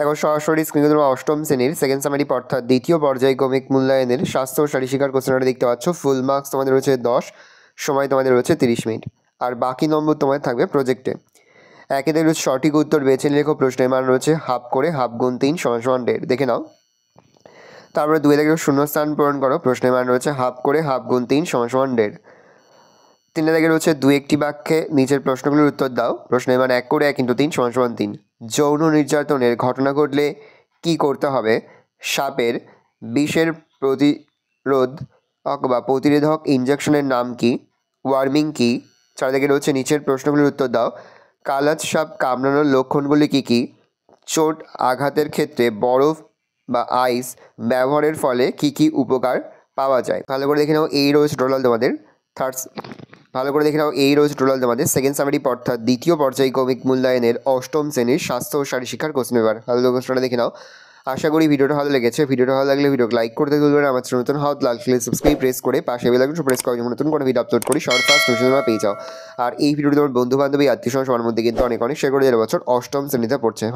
এখন সরাসরি স্ক্রিনে তোমরা অষ্টম শ্রেণীর সেকেন্ড সামারি অর্থাৎ দ্বিতীয় পর্যায়ক্রমিক মূল্যায়নের স্বাস্থ্য ও শারীরশিক্ষার কোশ্চেনটা দেখতে পাচ্ছ। ফুল মার্কস তোমাদের রয়েছে 10, সময় তোমাদের রয়েছে 30 মিনিট, আর বাকি নম্বর তোমাদের থাকবে প্রজেক্টে। একে দেখে সঠিক উত্তর বেছে লেখো। প্রশ্নের মান রয়েছে হাফ করে হাফ গুণ 3 = 1.5, দেখে নাও। তারপরে 2 থেকে শূন্যস্থান পূরণ করো। প্রশ্নের মান রয়েছে হাফ করে হাফ গুণ 3 = 1.5। 3 থেকে রয়েছে 2 একটি বাক্যে নিচের প্রশ্নগুলির উত্তর দাও। প্রশ্নের মান 1 করে 1 × 3 = 3। যৌন নির্যাতনের ঘটনা ঘটলে কি করতে হবে? সাপের বিষের প্রতিরোধক ইনজেকশনের নাম কি? ওয়ার্মিং কি? 4 থেকে রয়েছে নিচের প্রশ্নগুলির উত্তর দাও। কালাজ সাপ কামড়ানোর লক্ষণগুলি কি কি? চোট আঘাতের ক্ষেত্রে বরফ বা আইস ব্যবহারের ফলে কি কি উপকার পাওয়া যায়? ভালো করে দেখে নাও। এই রয়েছে টোটাল তোমাদের সেকেন্ড সামারি অর্থাৎ দ্বিতীয় পর্যায়ক্রমিক মূল্যায়নের অষ্টম শ্রেণীর স্বাস্থ্য ও শারীরশিক্ষার কোশ্চেন পেপার। ভালো কোশ্চেনটা দেখে নাও। আশা করি ভিডিওটা ভালো লেগেছে। ভিডিওটা ভালো লাগলে ভিডিওকে লাইক করতে ভুলবেন না। আমার চ্যানেল নতুন হওয়া লাইক সাবস্ক্রাইব প্রেস করে পাশে বেল আইকনটা প্রেস করে নতুন কোনো ভিডিও আপলোড করি সবার ফার্স্ট তোমরা পেয়ে যাও। আর এই ভিডিওটি তোমার বন্ধু বান্ধবী আত্মীয় স্বজন সবার মধ্যে কিন্তু অনেক শেয়ার করে দেওয়ার বছর অষ্টম শ্রেণীতে পড়ছে।